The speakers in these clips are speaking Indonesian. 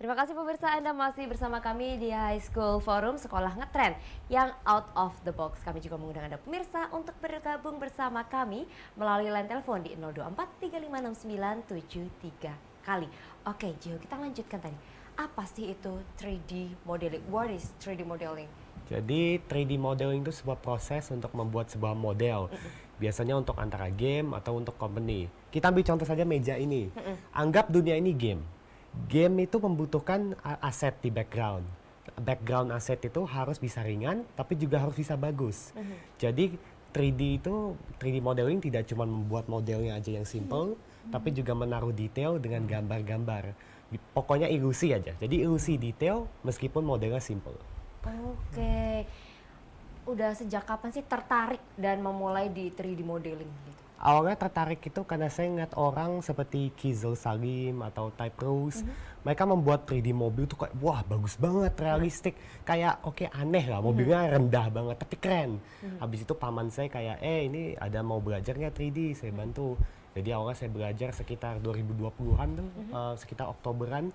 Terima kasih pemirsa, Anda masih bersama kami di High School Forum Sekolah Ngetren yang out of the box. Kami juga mengundang Anda pemirsa untuk bergabung bersama kami melalui line telepon di 024 356973 kali. Oke, Jo, kita lanjutkan tadi. Apa sih itu 3D modeling? What is 3D modeling? Jadi 3D modeling itu sebuah proses untuk membuat sebuah model. Biasanya untuk antara game atau untuk company. Kita ambil contoh saja meja ini. Anggap dunia ini game. Game itu membutuhkan aset di background. Background aset itu harus bisa ringan, tapi juga harus bisa bagus. Jadi 3D modeling tidak cuma membuat modelnya aja yang simple, tapi juga menaruh detail dengan gambar-gambar. Pokoknya ilusi aja. Jadi ilusi detail meskipun modelnya simple. Oke. Udah sejak kapan sih tertarik dan memulai di 3D modeling gitu? Awalnya tertarik itu karena saya ngeliat orang seperti Kizil Salim atau Type Rose. Mereka membuat 3D mobil tuh kayak wah bagus banget, realistik. Kayak oke, aneh lah, mobilnya rendah banget tapi keren. Habis itu paman saya kayak ini ada mau belajar nggak 3D, saya bantu. Jadi awalnya saya belajar sekitar 2020-an tuh, sekitar Oktoberan.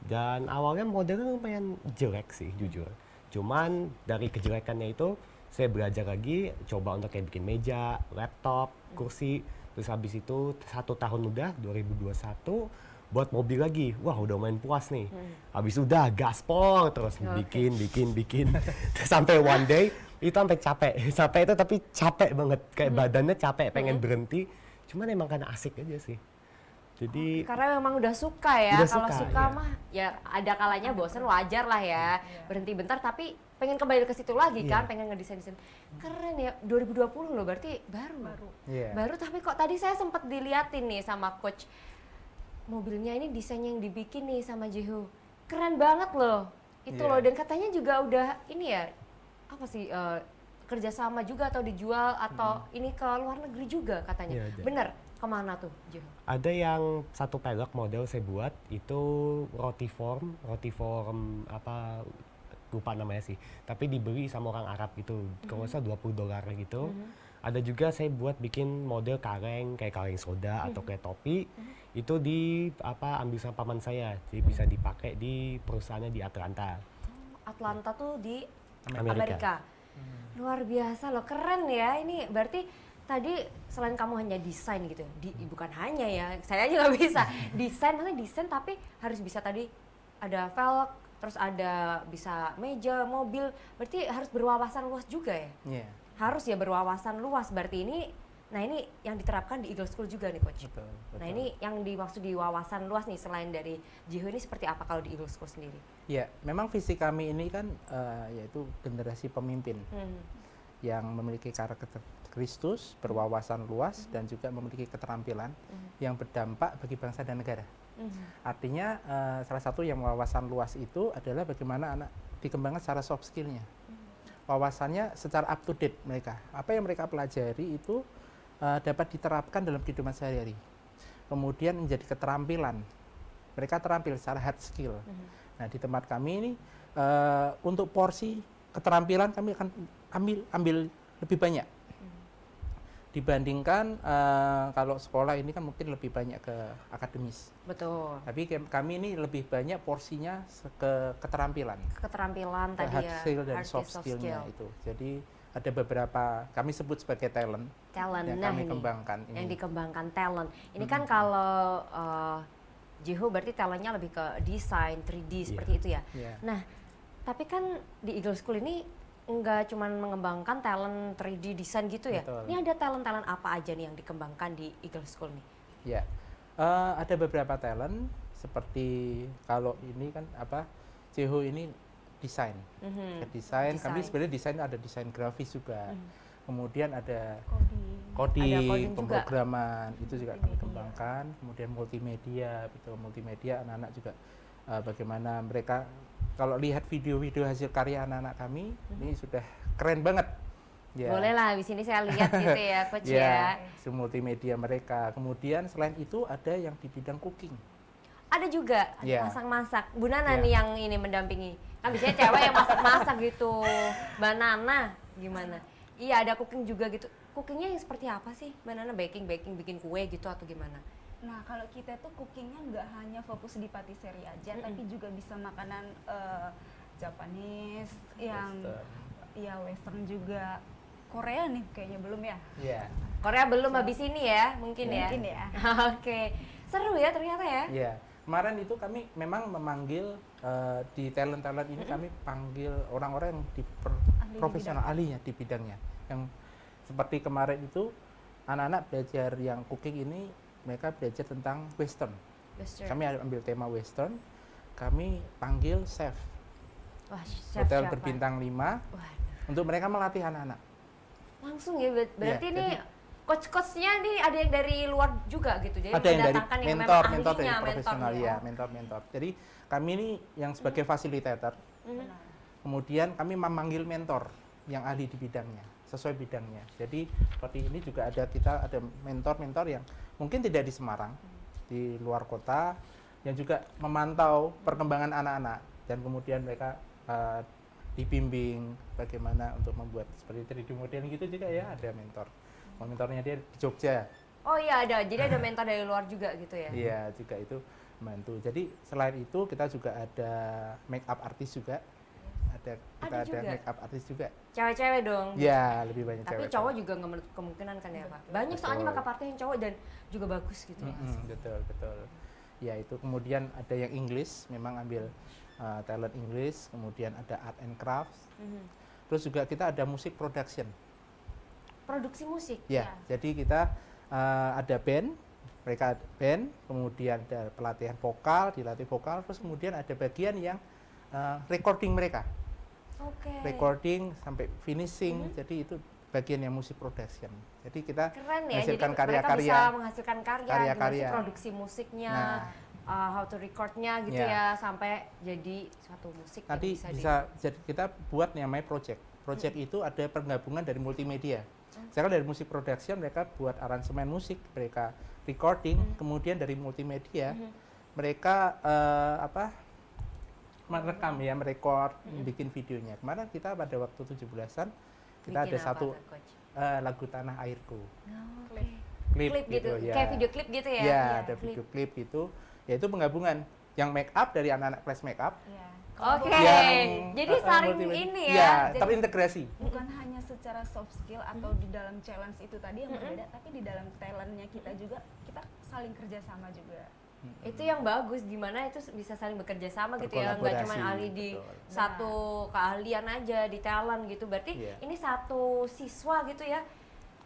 Dan awalnya modelnya lumayan jelek sih jujur. Cuman dari kejelekannya itu saya belajar lagi, coba untuk kayak bikin meja, laptop, kursi. Terus habis itu 1 tahun udah, 2021, buat mobil lagi. Wah udah main puas nih. Habis udah gaspol terus bikin. Terus sampai one day, itu sampai capek. Capek itu tapi capek banget. Kayak badannya capek, pengen berhenti. Cuman emang karena asik aja sih. Jadi karena memang udah suka ya. Kalau suka iya. mah ya ada kalanya bosen, wajar lah ya. Berhenti bentar tapi pengen kembali ke situ lagi kan, pengen ngedesain-desain. Keren ya, 2020 loh berarti baru. Baru tapi kok tadi saya sempat diliatin nih sama coach. Mobilnya ini desainnya yang dibikin nih sama Jeho. Keren banget loh. Itu loh, dan katanya juga udah ini ya, apa sih kerjasama juga atau dijual atau ini ke luar negeri juga katanya. Bener? Kemana tuh, Jo? Ada yang satu pelek model saya buat itu rotiform apa lupa namanya sih. Tapi dibeli sama orang Arab gitu, kalau nggak salah $20 gitu. Ada juga saya buat bikin model kaleng kayak kaleng soda atau kayak topi. Itu ambil sama paman saya, jadi bisa dipakai di perusahaannya di Atlanta. Atlanta tuh di Amerika. Luar biasa loh, keren ya. Ini berarti tadi selain kamu hanya desain gitu, bukan hanya ya, saya juga bisa desain, maksudnya desain tapi harus bisa tadi ada velg, terus ada bisa meja, mobil, berarti harus berwawasan luas juga ya? Iya. Harus ya berwawasan luas, berarti ini, nah ini yang diterapkan di Eagle School juga nih Coach? Betul. Nah ini yang dimaksud di wawasan luas nih, selain dari Jeho ini seperti apa kalau di Eagle School sendiri? Ya, memang visi kami ini kan yaitu generasi pemimpin yang memiliki karakter Kristus, berwawasan luas, dan juga memiliki keterampilan yang berdampak bagi bangsa dan negara. Artinya salah satu yang wawasan luas itu adalah bagaimana anak dikembangkan secara soft skill-nya. Wawasannya secara up to date mereka. Apa yang mereka pelajari itu dapat diterapkan dalam kehidupan sehari-hari. Kemudian menjadi keterampilan. Mereka terampil secara hard skill. Nah, di tempat kami ini untuk porsi keterampilan kami akan ambil lebih banyak dibandingkan kalau sekolah ini kan mungkin lebih banyak ke akademis. Betul. Tapi kami ini lebih banyak porsinya ke keterampilan. Keterampilan tadi hard ya. skill dan soft skill-nya itu. Jadi ada beberapa kami sebut sebagai talent yang Nah, kami kembangkan. Yang dikembangkan talent. Ini kan kalau Jeho berarti talentnya lebih ke desain 3D seperti itu ya. Nah, tapi kan di Eagle School ini nggak cuma mengembangkan talent 3D desain gitu ya. Betul. Ini ada talent-talent apa aja nih yang dikembangkan di Eagle School nih? Ya, ada beberapa talent seperti kalau ini kan Jeho ini desain. Desain, kami sebenarnya desain ada desain grafis juga. Kemudian ada coding, pemrograman itu juga kami kembangkan. Kemudian multimedia, anak-anak juga bagaimana mereka kalau lihat video-video hasil karya anak-anak kami ini sudah keren banget. Ya. Boleh lah, di sini saya lihat gitu ya, Coach ya. Multimedia mereka. Kemudian selain itu ada yang di bidang cooking. Ada juga, masak-masak. Bu Nana nih yang ini mendampingi. Kan biasanya cewek yang masak-masak gitu. Mbak Nana gimana? Iya, ada cooking juga gitu. Cookingnya yang seperti apa sih? Mbak Nana baking, bikin kue gitu atau gimana? Nah, kalau kita tuh cookingnya nggak hanya fokus di patisserie aja, tapi juga bisa makanan Japanese, yang ya Western juga. Korea nih kayaknya belum ya? Iya. Korea belum habis ini ya, mungkin ya. Mungkin ya. Oke, seru ya ternyata ya. Iya. Kemarin itu kami memang memanggil di talent-talent ini kami panggil orang-orang yang profesional ahlinya di bidangnya. Yang seperti kemarin itu anak-anak belajar yang cooking ini mereka belajar tentang Western. Kami ambil tema Western, kami panggil chef. Wah, chef Hotel siapa? berbintang 5 untuk mereka melatih anak-anak. Langsung ya, berarti Iya, nih jadi- coach-coachnya nih ada yang dari luar juga gitu, jadi Ada yang dari mendatangkan yang mentor memang dari ahlinya, profesional mentornya. ya, mentor. Jadi kami ini yang sebagai fasilitator, kemudian kami memanggil mentor yang ahli di bidangnya, sesuai bidangnya. Jadi seperti ini juga kita ada mentor-mentor yang mungkin tidak di Semarang, di luar kota, yang juga memantau perkembangan anak-anak dan kemudian mereka dibimbing bagaimana untuk membuat seperti 3D modeling gitu juga ya, ada mentor. Mentornya dia di Jogja. Oh iya ada, jadi ada mentor dari luar juga gitu ya. Iya, juga itu membantu. Jadi selain itu kita juga ada make up artist juga. Kita ada juga? make up artist juga. Cewek-cewek dong. Iya, lebih banyak Tapi cewek. cowok juga nggak menutup kemungkinan kan ya Pak. Banyak soalnya Betul. makeup artist yang cowok dan juga bagus gitu ya. Betul. Ya itu kemudian ada yang English, memang ambil talent English, kemudian ada art and crafts. Terus juga kita ada musik production. Produksi musik. Ya, jadi kita ada band, mereka band, kemudian ada pelatihan vokal, dilatih vokal, terus kemudian ada bagian yang recording mereka, Oke. recording sampai finishing, jadi itu bagian yang musik production. Jadi kita Keren ya, jadi menghasilkan mereka karya-karya. bisa menghasilkan karya, gimana Karya-karya. sih produksi musiknya, Nah. how to recordnya gitu Ya. ya, sampai jadi suatu musik yang Nanti bisa bisa jadi kita buat namanya project. Project itu ada penggabungan dari multimedia. Sekarang dari musik production mereka buat aransemen musik, mereka recording, kemudian dari multimedia mereka merekam ya, merekord, bikin videonya. Kemarin kita pada waktu 17-an kita Bikin ada apa satu tuh, Coach? lagu Tanah Airku. Oke. Klip Klip gitu, ya. kayak video klip gitu ya? Ya, Iya, ada klip. video klip gitu. Yaitu penggabungan yang make up dari anak-anak kelas make up. Iya. Oke, yang, jadi saling multimedia. ini Ya, ya. terintegrasi. Bukan hanya secara soft skill atau di dalam challenge itu tadi yang berbeda, tapi di dalam talentnya kita juga kita saling kerjasama juga. Itu yang bagus, gimana itu bisa saling bekerja sama gitu ya, nggak cuma Berkolaborasi, ahli di betul. satu keahlian aja di talent gitu. Berarti Iya. ini satu siswa gitu ya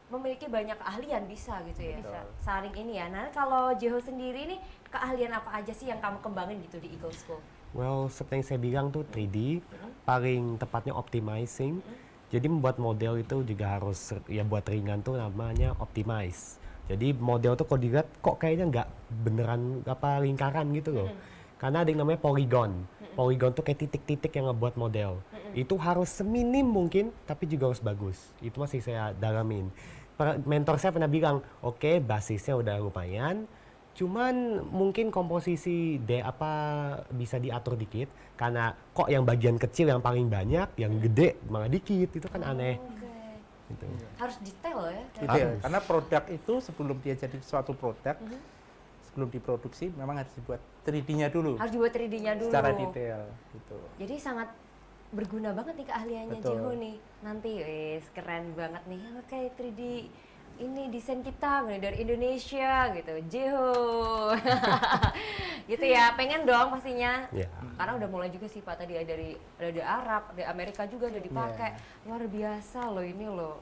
memiliki banyak keahlian bisa gitu ya. Betul. Saling ini ya. Nah, kalau Jeho sendiri nih keahlian apa aja sih yang kamu kembangin gitu di Eagle School? Well, seperti yang saya bilang tuh 3D, paling tepatnya optimizing. Jadi membuat model itu juga harus, ya buat ringan tuh namanya optimize. Jadi model tuh kalau dilihat kok kayaknya nggak beneran lingkaran gitu loh. Karena ada yang namanya polygon. Polygon tuh kayak titik-titik yang ngebuat model. Itu harus seminim mungkin, tapi juga harus bagus. Itu masih saya dalamin. Mentor saya pernah bilang, oke, basisnya udah lumayan, cuman mungkin komposisi bisa diatur dikit, karena kok yang bagian kecil yang paling banyak, yang gede malah dikit, itu kan aneh. Oke. Gitu. Harus detail ya. Detail. Harus. Karena produk itu sebelum dia jadi suatu produk, sebelum diproduksi memang harus dibuat 3D-nya dulu Harus dibuat 3D-nya dulu. secara detail gitu. Jadi sangat berguna banget nih keahliannya Betul. Jeho nih. Nanti wis keren banget nih. Kayak 3D ini desain kita dari Indonesia gitu. Jeho. Gitu ya. Pengen dong pastinya. Ya. Karena udah mulai juga sih Pak tadi dari Arab, dari Amerika juga udah dipakai. Luar biasa loh ini loh.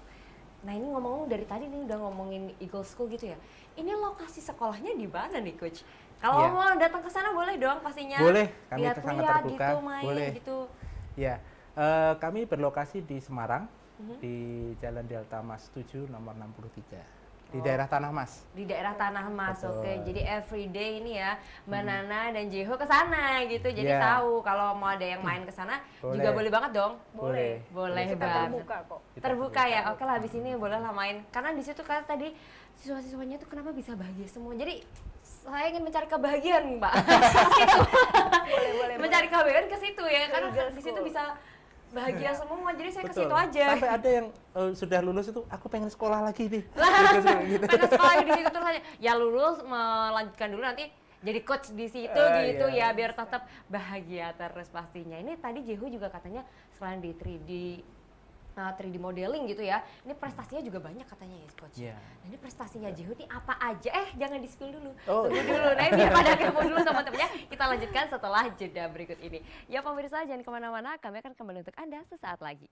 Nah, ini ngomong-ngomong dari tadi nih udah ngomongin Eagle School gitu ya. Ini lokasi sekolahnya di mana nih Coach? Kalau Iya. mau datang ke sana boleh dong pastinya. Boleh, kami Lihat sangat lihat terbuka. gitu, main Boleh. gitu. Ya, kami berlokasi di Semarang, di Jalan Delta Mas 7 nomor 63, di daerah Tanah Mas. Di daerah Tanah Mas, Betul. oke. Jadi everyday ini ya, Mbak Nana dan Jeho ke sana gitu. Jadi Iya. tahu kalau mau ada yang main ke sana Boleh. juga boleh banget dong. Boleh. Boleh Kita banget. terbuka kok. Kita Terbuka ya. Oke lah habis ini boleh lah main. Karena di situ kan tadi siswa-siswanya tuh kenapa bisa bahagia semua. Jadi saya ingin mencari kebahagiaan, Mbak. Ke situ. Boleh. Mencari kebahagiaan ke situ ya. Karena Eagle di situ School. bisa bahagia semua, jadi saya ke Betul. situ aja. Sampai ada yang sudah lulus itu, aku pengen sekolah lagi nih. Gitu. Pengen sekolah di situ terus aja. Ya lulus, melanjutkan dulu nanti jadi coach di situ gitu ya, biar tetap bahagia terus pastinya. Ini tadi Jehu juga katanya selain di 3D modeling gitu ya, ini prestasinya juga banyak katanya ya coach. Nah ini prestasinya Jehu ini apa aja? Jangan di-spill dulu, tunggu dulu. Nah biar pada kepo dulu teman-temannya, kita lanjutkan setelah jeda berikut ini. Ya pemirsa jangan kemana-mana, kami akan kembali untuk Anda sesaat lagi.